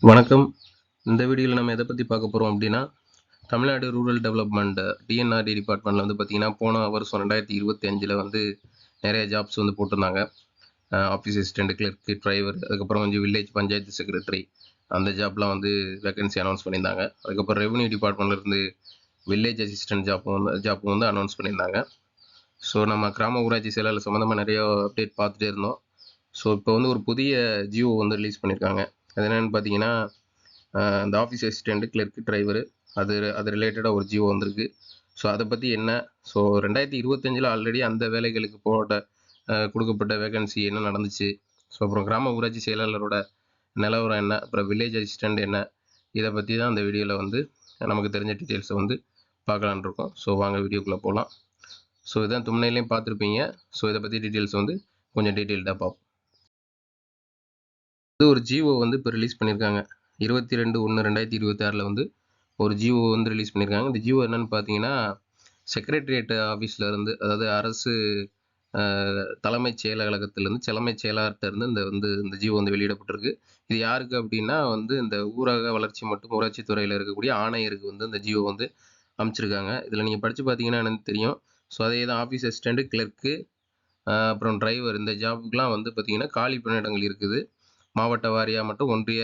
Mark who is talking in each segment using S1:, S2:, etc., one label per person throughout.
S1: வணக்கம். இந்த வீடியோவில் நம்ம எதை பற்றி பார்க்க போகிறோம் அப்படின்னா, தமிழ்நாடு ரூரல் டெவலப்மெண்ட் டிஎன்ஆர்டி டிபார்ட்மெண்ட்டில் வந்து பார்த்திங்கன்னா, போன வருஷம் 2025 வந்து நிறைய ஜாப்ஸ் வந்து போட்டிருந்தாங்க. ஆஃபீஸ் அசிஸ்டண்ட், கிளர்க்கு, டிரைவர், அதுக்கப்புறம் வந்து வில்லேஜ் பஞ்சாயத்து செக்ரட்டரி, அந்த ஜாப்லாம் வந்து வேகன்சி அனௌன்ஸ் பண்ணியிருந்தாங்க. அதுக்கப்புறம் ரெவன்யூ டிபார்ட்மெண்ட்லேருந்து வில்லேஜ் அசிஸ்டன்ட் ஜாப்பும் வந்து அனௌன்ஸ் பண்ணியிருந்தாங்க. ஸோ நம்ம கிராம ஊராட்சி செயலாளர் சம்மந்தமாக நிறைய அப்டேட் பார்த்துட்டே இருந்தோம். ஸோ இப்போ வந்து ஒரு புதிய ஜியோ வந்து ரிலீஸ் பண்ணியிருக்காங்க. அது என்னென்னு பார்த்தீங்கன்னா, இந்த ஆஃபீஸ் அசிஸ்டண்ட், கிளர்க்கு, டிரைவரு அது ரிலேட்டடாக ஒரு ஜியோ வந்திருக்கு. ஸோ அதை பற்றி என்ன, ஸோ 2025 ஆல்ரெடி அந்த வேலைகளுக்கு கொடுக்கப்பட்ட வேகன்சி என்ன நடந்துச்சு, ஸோ அப்புறம் கிராம ஊராட்சி செயலாளரோட நிலவரம் என்ன, அப்புறம் வில்லேஜ் அசிஸ்டண்ட் என்ன, இதை பற்றி தான் அந்த வீடியோவில் வந்து நமக்கு தெரிஞ்ச டீட்டெயில்ஸை வந்து பார்க்கலான் இருக்கோம். ஸோ வாங்க வீடியோக்குள்ளே போகலாம். ஸோ இதான் தும்னையிலையும் பார்த்துருப்பீங்க. ஸோ இதை பற்றி டீட்டெயில்ஸ் வந்து கொஞ்சம் டீட்டெயில்டாக பார்ப்போம். இது ஒரு ஜியோ வந்து இப்போ ரிலீஸ் பண்ணியிருக்காங்க. 22/1/2026 வந்து ஒரு ஜியோ வந்து ரிலீஸ் பண்ணியிருக்காங்க. இந்த ஜியோ என்னன்னு பார்த்தீங்கன்னா, செக்ரட்டரியேட் ஆஃபீஸில் இருந்து, அதாவது அரசு தலைமைச் செயலகத்திலேருந்து, தலைமைச் செயலாளர்கிட்ட இருந்து இந்த ஜியோ வந்து வெளியிடப்பட்டிருக்கு. இது யாருக்கு அப்படின்னா வந்து இந்த ஊரக வளர்ச்சி மற்றும் ஊராட்சி துறையில் இருக்கக்கூடிய ஆணையருக்கு வந்து இந்த ஜியோ வந்து அமைச்சிருக்காங்க. இதில் நீங்கள் படித்து பார்த்தீங்கன்னா எனக்கு தெரியும். ஸோ அதே தான் ஆஃபீஸ் அசிஸ்டண்ட், கிளர்க்கு, அப்புறம் டிரைவர், இந்த ஜாபுக்குலாம் வந்து பார்த்தீங்கன்னா காலி பணியிடங்கள் இருக்குது. மாவட்ட வாரியாக மற்றும் ஒன்றிய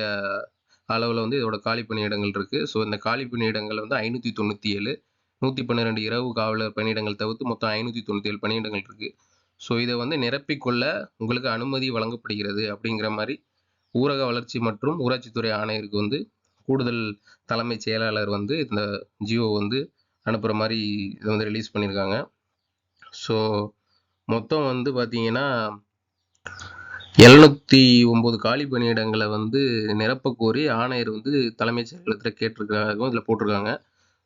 S1: அளவில் வந்து இதோட காலி பணியிடங்கள் இருக்குது. ஸோ இந்த காலி பணியிடங்கள் வந்து 597, 112 இரவு காவலர் பணியிடங்கள் தவிர்த்து மொத்தம் 597 பணியிடங்கள் இருக்குது. ஸோ இதை வந்து நிரப்பிக்கொள்ள உங்களுக்கு அனுமதி வழங்கப்படுகிறது அப்படிங்கிற மாதிரி ஊரக வளர்ச்சி மற்றும் ஊராட்சித்துறை ஆணையருக்கு வந்து கூடுதல் தலைமைச் செயலாளர் வந்து இந்த ஜியோ வந்து அனுப்புகிற மாதிரி இதை வந்து ரிலீஸ் பண்ணியிருக்காங்க. ஸோ மொத்தம் வந்து பார்த்தீங்கன்னா 709 காலி பணியிடங்களை வந்து நிரப்ப கோரி ஆணையர் வந்து தலைமைச் செயலகத்தில் கேட்டிருக்காங்க, இதில் போட்டிருக்காங்க.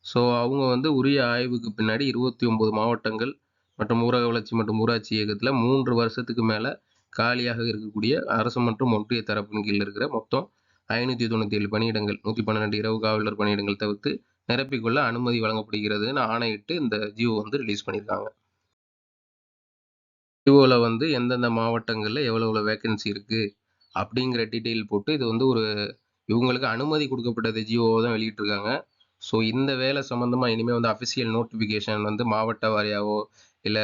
S1: ஸோ அவங்க வந்து உரிய ஆய்வுக்கு பின்னாடி 29 மாவட்டங்கள் மற்றும் ஊரக வளர்ச்சி மற்றும் ஊராட்சி இயக்கத்தில் 3 வருஷத்துக்கு மேலே காலியாக இருக்கக்கூடிய அரசு மற்றும் ஒன்றிய தரப்பின் கீழ் இருக்கிற மொத்தம் 597 பணியிடங்கள், 112 இரவு காவலர் பணியிடங்கள் தவிர்த்து நிரப்பிக்கொள்ள அனுமதி வழங்கப்படுகிறதுன்னு ஆணையிட்டு இந்த ஜியோ வந்து ரிலீஸ் பண்ணியிருக்காங்க. ஜியோவில் வந்து எந்தெந்த மாவட்டங்களில் எவ்வளோ வேகன்சி இருக்குது அப்படிங்கிற டீட்டெயில் போட்டு இது வந்து இவங்களுக்கு அனுமதி கொடுக்கப்பட்டது ஜியோவை தான் வெளியிட்டிருக்காங்க. ஸோ இந்த வேலை சம்மந்தமாக இனிமேல் வந்து அஃபிஷியல் நோட்டிஃபிகேஷன் வந்து மாவட்ட வாரியாவோ இல்லை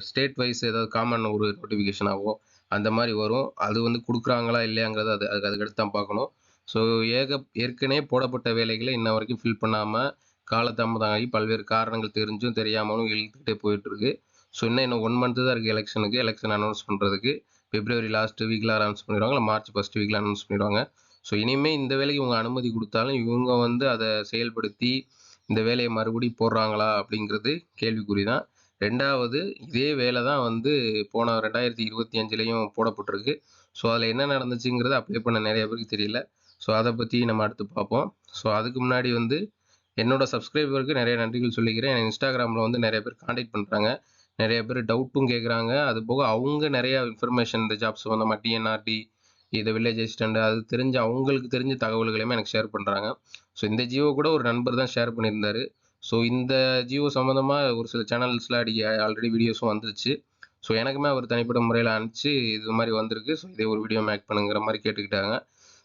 S1: ஸ்டேட் வைஸ் ஏதாவது காமன் ஒரு நோட்டிஃபிகேஷனாகவோ அந்த மாதிரி வரும். அது வந்து கொடுக்குறாங்களா இல்லையாங்கிறது அதுக்கடுத்து தான் பார்க்கணும். ஸோ ஏற்கனவே போடப்பட்ட வேலைகளை இன்ன வரைக்கும் ஃபில் பண்ணாமல் காலதாமதம் ஆகி பல்வேறு காரணங்கள் தெரிஞ்சும் தெரியாமலும் இழுத்துக்கிட்டே போயிட்டுருக்கு. ஸோ இன்னும் 1 மந்த்து தான் இருக்குது எலெக்ஷன் அனௌன்ஸ் பண்ணுறதுக்கு. பிப்ரவரி லாஸ்ட் வீக்கில் அனௌன்ஸ் பண்ணிடுவாங்க, இல்லை மார்ச் ஃபர்ஸ்ட் வீக்கில் அனௌன்ஸ் பண்ணிடுவாங்க. ஸோ இனிமேல் இந்த வேலைக்கு இவங்க அனுமதி கொடுத்தாலும் இவங்க வந்து அதை செயல்படுத்தி இந்த வேலையை மறுபடியும் போடுறாங்களா அப்படிங்கிறது கேள்விக்குறி தான். ரெண்டாவது, இதே வேலை தான் வந்து போன 2025 போடப்பட்டிருக்கு. ஸோ அதில் என்ன நடந்துச்சுங்கிறது அப்ளை பண்ண நிறைய பேருக்கு தெரியல. ஸோ அதை பற்றி நம்ம அடுத்து பார்ப்போம். ஸோ அதுக்கு முன்னாடி வந்து என்னோட சப்ஸ்கிரைபருக்கு நிறைய நன்றிகள் சொல்லிக்கிறேன். இன்ஸ்டாகிராமில் வந்து நிறைய பேர் காண்டாக்ட் பண்ணுறாங்க, நிறைய பேர் டவுட்டும் கேட்குறாங்க. அது போக அவங்க நிறைய இன்ஃபர்மேஷன் இந்த ஜாப்ஸ் வந்து டிஎன்ஆர்டி, இது வில்லேஜ் அசிஸ்டண்ட், அது அவங்களுக்கு தெரிஞ்ச தகவல்களையுமே எனக்கு ஷேர் பண்ணுறாங்க. ஸோ இந்த ஜியோ கூட ஒரு நண்பர் தான் ஷேர் பண்ணியிருந்தாரு. ஸோ இந்த ஜியோ சம்மந்தமாக ஒரு சில சேனல்ஸில் ஆல்ரெடி வீடியோஸும் வந்துருச்சு. ஸோ எனக்குமே அவர் தனிப்பட்ட முறையில் அனுப்பிச்சு இது மாதிரி வந்திருக்கு, ஸோ இதே ஒரு வீடியோ மேக் பண்ணுங்கிற மாதிரி கேட்டுக்கிட்டாங்க.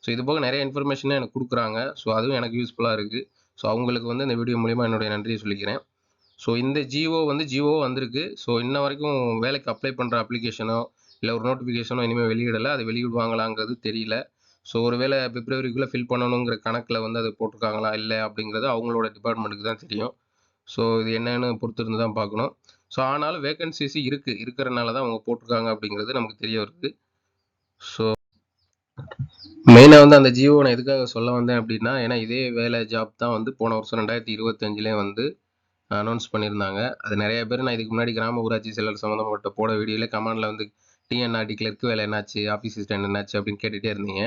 S1: ஸோ இது போக நிறைய இன்ஃபர்மேஷனும் எனக்கு கொடுக்குறாங்க. ஸோ அதுவும் எனக்கு யூஸ்ஃபுல்லாக இருக்குது. ஸோ அவங்களுக்கு வந்து இந்த வீடியோ மூலிமா என்னுடைய நன்றியை சொல்லிக்கிறேன். ஸோ இந்த ஜியோ வந்திருக்கு. ஸோ இன்ன வரைக்கும் வேலைக்கு அப்ளை பண்ணுற அப்ளிகேஷனோ இல்லை ஒரு நோட்டிஃபிகேஷனோ இனிமேல் வெளியிடலை. அது வெளியிடுவாங்களாங்கிறது தெரியல. ஸோ ஒருவேளை பிப்ரவரிக்குள்ளே ஃபில் பண்ணணுங்கிற கணக்கில் வந்து அது போட்டிருக்காங்களா இல்லை அப்படிங்கிறது அவங்களோட டிபார்ட்மெண்ட்டுக்கு தான் தெரியும். ஸோ இது என்னன்னு பொறுத்திருந்து தான் பார்க்கணும். ஸோ ஆனாலும் வேகன்சிஸ் இருக்கிறனால தான் அவங்க போட்டிருக்காங்க அப்படிங்கிறது நமக்கு தெரிய வருது. ஸோ மெயினாக வந்து அந்த ஜியோ நான் எதுக்காக சொல்ல வந்தேன் அப்படின்னா, ஏன்னா இதே வேலை ஜாப் தான் வந்து போன வருஷம் 2025 வந்து அனௌன்ஸ் பண்ணியிருந்தாங்க. அது நிறைய பேர் நான் இதுக்கு முன்னாடி கிராம ஊராட்சி செயலர் சம்மந்தப்பட்ட போட வீடியோவில் கமெண்டில் வந்து டிஎன்ஆர்டி கிளர்க்கு வேலை என்னாச்சு, ஆஃபீஸ் அசிஸ்டன்ட் என்னாச்சு அப்படின்னு கேட்டுகிட்டே இருந்தீங்க.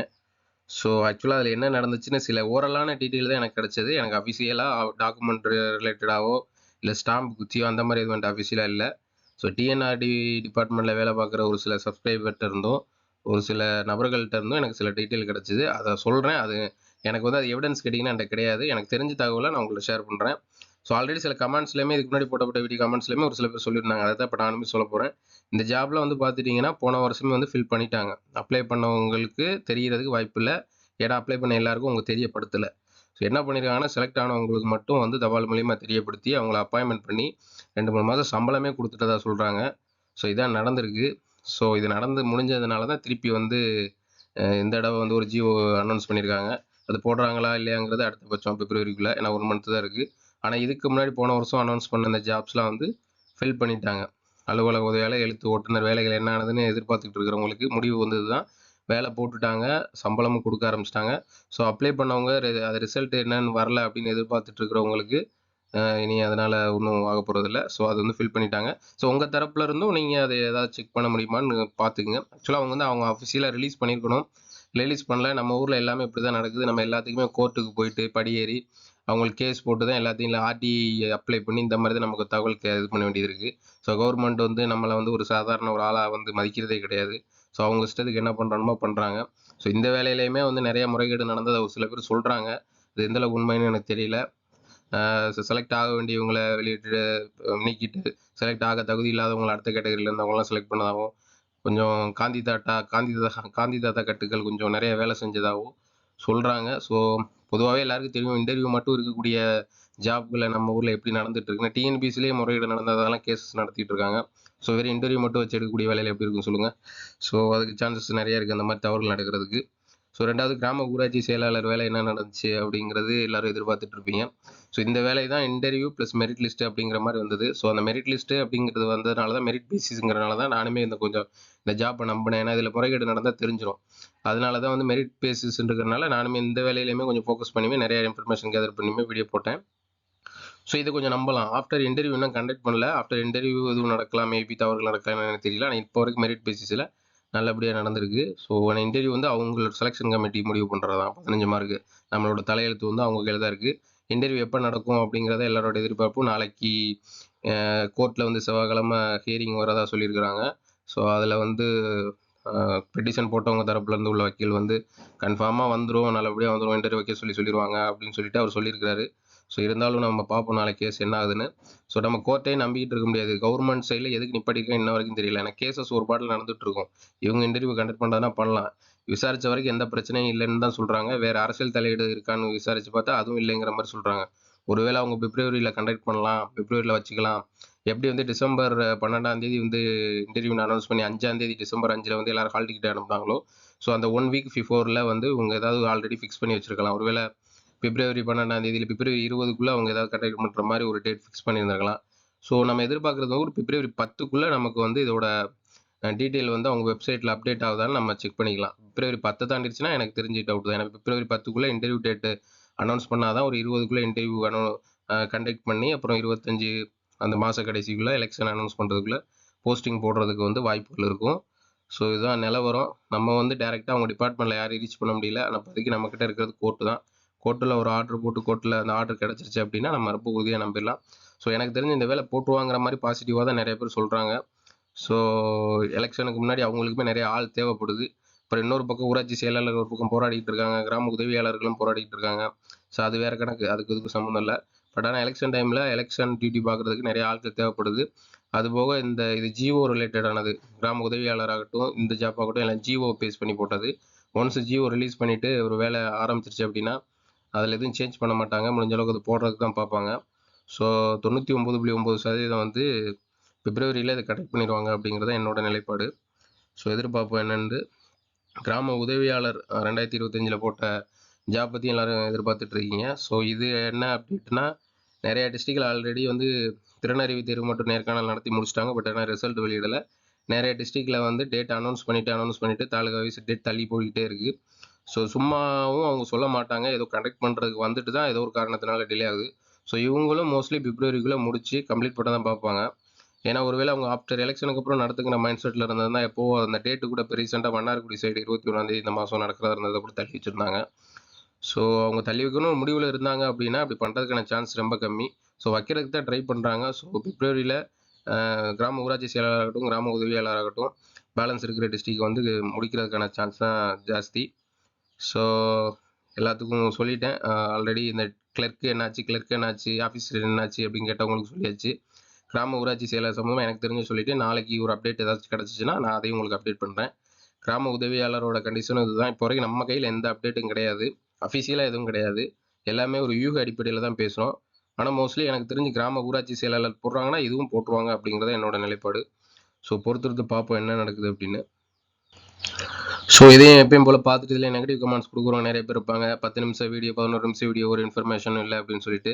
S1: ஸோ ஆக்சுவலாக அதில் என்ன நடந்துச்சுன்னு சில ஓரலான டீட்டெயில் தான் எனக்கு கிடச்சது. எனக்கு அஃபிஷியலாக டாக்குமெண்ட் ரிலேட்டடாகவோ இல்லை ஸ்டாம்ப் குச்சியோ அந்த மாதிரி எதுவும் அஃபிஷியலாக இல்லை. ஸோ டிஎன்ஆர்டி டிபார்ட்மெண்ட்டில் வேலை பார்க்குற ஒரு சில சப்ஸ்கிரைபர்கிட்ட இருந்தும் ஒரு சில நபர்கள்ட்ட இருந்தும் எனக்கு சில டீட்டெயில் கிடச்சிது. அதை சொல்கிறேன். அது எனக்கு வந்து அது எவிடன்ஸ் கேட்டிங்கன்னா என்கிட்ட கிடையாது. எனக்கு தெரிஞ்ச தகவலை நான் உங்களை ஷேர் பண்ணுறேன். ஸோ ஆல்ரெடி சில கமெண்ட்ஸ்லையுமே இதுக்கு முன்னாடி போட்டப்பட்ட வீடியோ கமெண்ட்ஸ்லையுமே ஒரு சில பேர் சொல்லியிருந்தாங்க. அதை தான் இப்போ நானுமே சொல்ல போகிறேன். இந்த ஜாப்ல வந்து பார்த்துட்டிங்கன்னா போன வருஷமே வந்து ஃபில் பண்ணிட்டாங்க. அப்ளை பண்ணவங்களுக்கு தெரியறதுக்கு வாய்ப்பு இல்லை. ஏன்னா அப்ளை பண்ண எல்லாருக்கும் அவங்க தெரியப்படுத்தலை. ஸோ என்ன பண்ணியிருக்காங்கன்னா, செலக்ட் ஆனவங்களுக்கு மட்டும் வந்து தபால் மூலியமாக தெரியப்படுத்தி அவங்கள அப்பாயின்மெண்ட் பண்ணி 2-3 மாதம் சம்பளமே கொடுத்துட்டதா சொல்கிறாங்க. ஸோ இதான் நடந்திருக்கு. ஸோ இது நடந்து முடிஞ்சதுனால தான் திருப்பி வந்து இந்த தடவை வந்து ஒரு ஜியோ அனௌன்ஸ் பண்ணியிருக்காங்க. அது போடுறாங்களா இல்லையாங்கிறது அடுத்த பட்சம் பிப்ரவரிக்குள்ளே, ஏன்னா 1 மந்த் தான் இருக்குது. ஆனால் இதுக்கு முன்னாடி போன வருஷம் அனௌன்ஸ் பண்ண அந்த ஜாப்ஸ்லாம் வந்து ஃபில் பண்ணிட்டாங்க. அலுவலக உதவியாளர், எழுத்து ஓட்டுநர் வேலைகள் என்ன ஆனதுன்னு எதிர்பார்த்துட்டு இருக்கிறவங்களுக்கு முடிவு வந்தது தான். வேலை போட்டுட்டாங்க, சம்பளமும் கொடுக்க ஆரம்பிச்சிட்டாங்க. ஸோ அப்ளை பண்ணவங்க அது ரிசல்ட் என்னன்னு வரல அப்படின்னு எதிர்பார்த்துட்டு இருக்கிறவங்களுக்கு இனி அதனால் ஒன்றும் ஆக போகிறதில்ல. ஸோ அது வந்து ஃபில் பண்ணிட்டாங்க. ஸோ உங்கள் தரப்புல இருந்தும் நீங்கள் அதை ஏதாவது செக் பண்ண முடியுமான்னு பார்த்துக்குங்க. ஆக்சுவலாக அவங்க வந்து அவங்க அஃபிஷியலாக ரிலீஸ் பண்ணியிருக்கணும். ரிலீஸ் பண்ணல. நம்ம ஊரில் எல்லாமே இப்படி தான் நடக்குது. நம்ம எல்லாத்துக்குமே கோர்ட்டுக்கு போயிட்டு படியேறி அவங்களுக்கு கேஸ் போட்டு தான் எல்லாத்தையும் இல்லை ஆர்டிஐ அப்ளை பண்ணி இந்த மாதிரி தான் நமக்கு தகவல் இது பண்ண வேண்டியது இருக்குது. ஸோ கவர்மெண்ட் வந்து நம்மளை வந்து ஒரு சாதாரண ஒரு ஆளாக வந்து மதிக்கிறதே கிடையாது. ஸோ அவங்க இஷ்டத்துக்கு என்ன பண்ணுறணுமோ பண்ணுறாங்க. ஸோ இந்த வேலையிலையுமே வந்து நிறைய முறைகேடு நடந்ததை ஒரு சில பேர் சொல்கிறாங்க. இது எந்தளவுக்கு உண்மைன்னு எனக்கு தெரியல. செலக்ட் ஆக வேண்டியவங்களை வெளியிட்டு நீக்கிட்டு செலக்ட் ஆக தகுதி இல்லாதவங்களை அடுத்த கேட்டகரியில் இருந்தவங்களாம் செலக்ட் பண்ணதாகவும், கொஞ்சம் காந்தி தாத்தா கட்டுக்கள் கொஞ்சம் நிறைய வேலை செஞ்சதாகவும் சொல்கிறாங்க. ஸோ பொதுவாகவே எல்லாருக்கும் தெரியும், இன்டர்வியூ மட்டும் இருக்கக்கூடிய ஜாப்களை நம்ம ஊரில் எப்படி நடந்துட்டு இருக்குன்னா, டிஎன்பிசிலேயே முறையீடு நடந்ததெல்லாம் கேசஸ் நடத்திட்டு இருக்காங்க. ஸோ வெறும் இன்டர்வியூ மட்டும் வச்சு எடுக்கக்கூடிய வேலையில் எப்படி இருக்குன்னு சொல்லுங்கள். ஸோ அதுக்கு சான்சஸ் நிறைய இருக்குது அந்த மாதிரி தவறுகள் நடக்கிறதுக்கு. ஸோ 2வது கிராம ஊராட்சி செயலாளர் வேலை என்ன நடந்துச்சு அப்படிங்கிறது எல்லாரும் எதிர்பார்த்துட்டு இருப்பீங்க. ஸோ இந்த வேலை தான் இன்டர்வியூ ப்ளஸ் மெரிட் லிஸ்ட்டு அப்படிங்கிற மாதிரி வந்தது. ஸோ அந்த மெரிட் லிஸ்ட்டு அப்படிங்கிறது வந்ததுனால தான், மெரிட் பேசிஸ்ங்கிறனால தான் நானுமே இந்த ஜாப்பை நம்பினேன். ஏன்னா இதில் முறைகேடு நடந்தால் தெரிஞ்சிடும். அதனால தான் வந்து மெரிட் பேசிஸ்ன்றதுனால நானுமே இந்த வேலையிலையுமே கொஞ்சம் ஃபோக்கஸ் பண்ணியுமே நிறைய இன்ஃபர்மேஷன் கேதர் பண்ணியுமே வீடியோ போட்டேன். ஸோ இதை கொஞ்சம் நம்பலாம். ஆஃப்டர் இன்டர்வியூ இன்னும் கண்டக்ட் பண்ணல. ஆஃப்டர் இன்டர்வியூ எதுவும் நடக்கலாம், மேபி தவறுகள் நடக்கலாம் எனக்கு தெரியல. ஆனால் இப்போ வரைக்கும் மெரிட் பேசிஸில் நல்லபடியாக நடந்திருக்கு. ஸோ இன்டர்வியூ வந்து அவங்களோட செலெக்ஷன் கமிட்டி முடிவு பண்ணுறது தான். 15 மார்க்கு நம்மளோட தலையெழுத்து வந்து அவங்க கையில் தான் இருக்குது. இன்டர்வியூ எப்போ நடக்கும் அப்படிங்கிறத எல்லாரோட எதிர்பார்ப்பும். நாளைக்கு கோர்ட்டில் வந்து செவ்வாய்க்கிழமை ஹியரிங் வரதா சொல்லியிருக்கிறாங்க. ஸோ அதில் வந்து பெட்டிஷன் போட்டவங்க தரப்புலேருந்து உள்ள வக்கீல் வந்து கன்ஃபார்மாக வந்துடும், நல்லபடியாக வந்துடும், இன்டர்வியூ வைக்க சொல்லிடுவாங்க அப்படின்னு சொல்லிட்டு அவர் சொல்லியிருக்கிறாரு. ஸோ இருந்தாலும் நம்ம பார்ப்போம் நாளைக்கு கேஸ் என்ன ஆகுதுன்னு. ஸோ நம்ம கோர்ட்டையும் நம்பிக்கிட்டு இருக்க முடியாது. கவர்மெண்ட் சைடில் எதுக்கு நிப்பாட்டிருக்கேன் இன்ன வரைக்கும் தெரியல. எனக்கு கேசஸ் ஒரு பாட்டில் நடந்துட்டு இருக்கும். இவங்க இன்டர்வியூ கண்டக்ட் பண்ணுறதுனா பண்ணலாம். விசாரித்த வரைக்கும் எந்த பிரச்சனையும் இல்லைன்னு தான் சொல்கிறாங்க. வேறு அரசியல் தலையீடு இருக்கான்னு விசாரித்து பார்த்தா அதுவும் இல்லைங்கிற மாதிரி சொல்கிறாங்க. ஒருவேளை அவங்க பிப்ரவரியில் கண்டக்ட் பண்ணலாம், பிப்ரவரியில் வச்சுக்கலாம். எப்படி வந்து டிசம்பர் 12ஆம் தேதி வந்து இன்டர்வியூ அனௌன்ஸ் பண்ணி 5ஆம் தேதி டிசம்பர் 5ல் வந்து எல்லாரும் ஹால் டிக்கெட் அனுப்புனாங்களோ, ஸோ அந்த 1 வீக் பிஃபோரில் வந்து இவங்க ஏதாவது ஆல்ரெடி ஃபிக்ஸ் பண்ணி வச்சிருக்கலாம். ஒருவேளை பிப்ரவரி 12ஆம் தேதி இல்லை பிப்ரவரி 20க்குள்ளே அவங்க ஏதாவது கண்டக்ட் பண்ணுற மாதிரி ஒரு டேட் ஃபிக்ஸ் பண்ணியிருந்திருக்கலாம். ஸோ நம்ம எதிர்பார்க்குறது ஒரு பிப்ரவரி 10க்குள்ளே நமக்கு வந்து இதோட டீட்டெயில் வந்து அவங்க வெப்சைட்டில் அப்டேட் ஆகுதான்னு நம்ம செக் பண்ணிக்கலாம். பிப்ரவரி 10 தாண்டிடுச்சுன்னா எனக்கு தெரிஞ்சு டவுட் தான். ஏன்னா பிப்ரவரி 10க்குள்ளே இன்டர்வியூ டேட்டு அனௌன்ஸ் பண்ணால் தான் ஒரு 20க்குள்ளே இன்டர்வியூ கண்டக்ட் பண்ணி அப்புறம் 25 அந்த மாத கடைசிக்குள்ளே எலெக்ஷன் அனௌன்ஸ் பண்ணுறதுக்குள்ளே போஸ்டிங் போடுறதுக்கு வந்து வாய்ப்புகள் இருக்கும். ஸோ இதுதான் நிலவரம். நம்ம வந்து டேரெக்டாக அவங்க டிபார்ட்மெண்ட்டில் யாரையும் ரீச் பண்ண முடியல. ஆனால் இப்போதைக்கு நம்மக்கிட்ட இருக்கிறது கோர்ட்டு தான். கோர்ட்டில் ஒரு ஆர்டர் போட்டு கோர்ட்டில் அந்த ஆர்டர் கிடச்சிருச்சு அப்படின்னா நம்ம ரொம்ப உறுதியாக நம்பிடலாம். ஸோ எனக்கு தெரிஞ்சு இந்த வேலை போட்டுருவாங்கிற மாதிரி பாசிட்டிவாக தான் நிறைய பேர் சொல்கிறாங்க. ஸோ எலெக்ஷனுக்கு முன்னாடி அவங்களுக்குமே நிறைய ஆள் தேவைப்படுது. அப்புறம் இன்னொரு பக்கம் ஊராட்சி செயலாளர் ஒரு பக்கம் போராடிட்டு இருக்காங்க, கிராம உதவியாளர்களும் போராடிட்டு இருக்காங்க. ஸோ அது வேறு கணக்கு, அதுக்கு இதுக்கு சம்மந்தம் இல்லை. பட் ஆனால் எலெக்ஷன் டைமில் எலெக்ஷன் டியூட்டி பார்க்குறதுக்கு நிறைய ஆட்கள் தேவைப்படுது. அதுபோக இது ஜிஓ ரிலேட்டடானது. கிராம உதவியாளராகட்டும், இந்த ஜாப் ஆகட்டும் எல்லாம் ஜிஓ பேஸ் பண்ணி போட்டது. ஒன்ஸ் ஜிஓ ரிலீஸ் பண்ணிவிட்டு ஒரு வேலை ஆரம்பிச்சிருச்சு அப்படின்னா அதில் எதுவும் சேஞ்ச் பண்ண மாட்டாங்க. முடிஞ்ச அளவுக்கு அது போடுறதுக்கு தான் பார்ப்பாங்க. ஸோ 99.9% வந்து பிப்ரவரியில் இதை கண்டக்ட் பண்ணிடுவாங்க அப்படிங்கிறது என்னோட நிலைப்பாடு. ஸோ எதிர்பார்ப்போம் என்னென்னு. கிராம உதவியாளர் 2025ல் போட்ட ஜாப் பற்றி எல்லோரும் எதிர்பார்த்துட்டு இருக்கீங்க. ஸோ இது என்ன அப்டேட்னா, நிறையா டிஸ்ட்ரிக்டில் ஆல்ரெடி வந்து திறனறிவு தேர்வு மட்டும் நேர்காணல் நடத்தி முடிச்சிட்டாங்க. பட் ஆனால் ரிசல்ட் வெளியிடலை. நிறைய டிஸ்ட்ரிக்டில் வந்து டேட் அனௌன்ஸ் பண்ணிவிட்டு தாலுகா வைஸ் டேட் தள்ளி போய்கிட்டே இருக்குது. ஸோ சும்மாவும் அவங்க சொல்ல மாட்டாங்க. ஏதோ கண்டக்ட் பண்ணுறதுக்கு வந்துட்டு தான் ஏதோ ஒரு காரணத்தினால டிலே ஆகுது. ஸோ இவங்களும் மோஸ்ட்லி பிப்ரவரிக்குள்ளே முடிச்சு கம்ப்ளீட் பண்ண தான் பார்ப்பாங்க. ஏன்னா ஒருவேளை அவங்க ஆஃப்டர் எலெக்ஷனுக்கு அப்புறம் நடத்துக்கிற மைண்ட் செட்டில் இருந்ததுன்னா எப்போ அந்த டேட்டு கூட இப்போ ரீசெண்டாக மன்னார்குடி சைடு 21ஆம் தேதி இந்த மாதம் நடக்கிறதா இருந்ததை கூட தள்ளி வச்சுருந்தாங்க. ஸோ அவங்க தள்ளி வைக்கணும் முடிவில் இருந்தாங்க அப்படின்னா அப்படி பண்ணுறதுக்கான சான்ஸ் ரொம்ப கம்மி. ஸோ வைக்கிறதுக்கு தான் ட்ரை பண்ணுறாங்க. ஸோ பிப்ரவரியில் கிராம ஊராட்சி செயலாளராகட்டும், கிராம உதவியாளராகட்டும், பேலன்ஸ் இருக்கிற டிஸ்ட்ரிக் வந்து முடிக்கிறதுக்கான சான்ஸ் தான் ஜாஸ்தி. ஸோ எல்லாத்துக்கும் சொல்லிட்டேன். ஆல்ரெடி இந்த கிளர்க்கு என்னாச்சு, ஆஃபீஸர் என்னாச்சு அப்படின்னு கேட்டவங்களுக்கு சொல்லியாச்சு. கிராம ஊராட்சி செயலர் சம்பந்தமாக எனக்கு தெரிஞ்சு சொல்லிவிட்டு நாளைக்கு ஒரு அப்டேட் ஏதாச்சும் கிடச்சிச்சின்னா நான் அதையும் உங்களுக்கு அப்டேட் பண்ணுறேன். கிராம உதவியாளரோட கண்டிஷனும் இதுதான். இப்போ வரைக்கும் நம்ம கையில் எந்த அப்டேட்டும் கிடையாது, அஃபிஷியலாக எதுவும் கிடையாது. எல்லாமே ஒரு யூக அடிப்படையில் தான் பேசுகிறோம். ஆனால் மோஸ்ட்லி எனக்கு தெரிஞ்சு கிராம ஊராட்சி செயலாளர் போடுறாங்கன்னா இதுவும் போட்டுருவாங்க அப்படிங்கிறத என்னோட நிலைப்பாடு. ஸோ பொறுத்திருந்து பார்ப்போம் என்ன நடக்குது அப்படின்னு. ஸோ இதையும் எப்பயும் போல் பார்த்துட்டு இதில் நெகட்டிவ் கமெண்ட்ஸ் கொடுக்குறவங்க நிறைய பேர் இருப்பாங்க. 10 நிமிஷம் வீடியோ, 11 நிமிஷம் வீடியோ, ஒரு இன்ஃபர்மேஷன் இல்லை அப்படின்னு சொல்லிட்டு.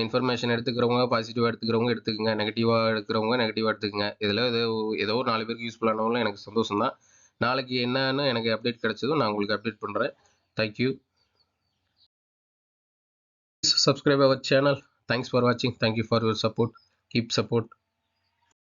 S1: இன்ஃபர்மேஷன் எடுத்துக்கிறவங்க பாசிட்டிவாக எடுத்துக்கிறவங்க எடுத்துக்கங்க, நெகட்டிவாக எடுக்கிறவங்க நெகட்டிவாக எடுத்துக்கங்க. இதில் ஏதோ ஒரு 4 பேருக்கு யூஸ்ஃபுல்லானவங்களும் எனக்கு சந்தோஷம் தான். நாளைக்கு என்னன்னு எனக்கு அப்டேட் கிடைச்சதும் நான் உங்களுக்கு அப்டேட் பண்ணுறேன். Thank you. Subscribe our channel. Thanks for watching. Thank you for your support. Keep support.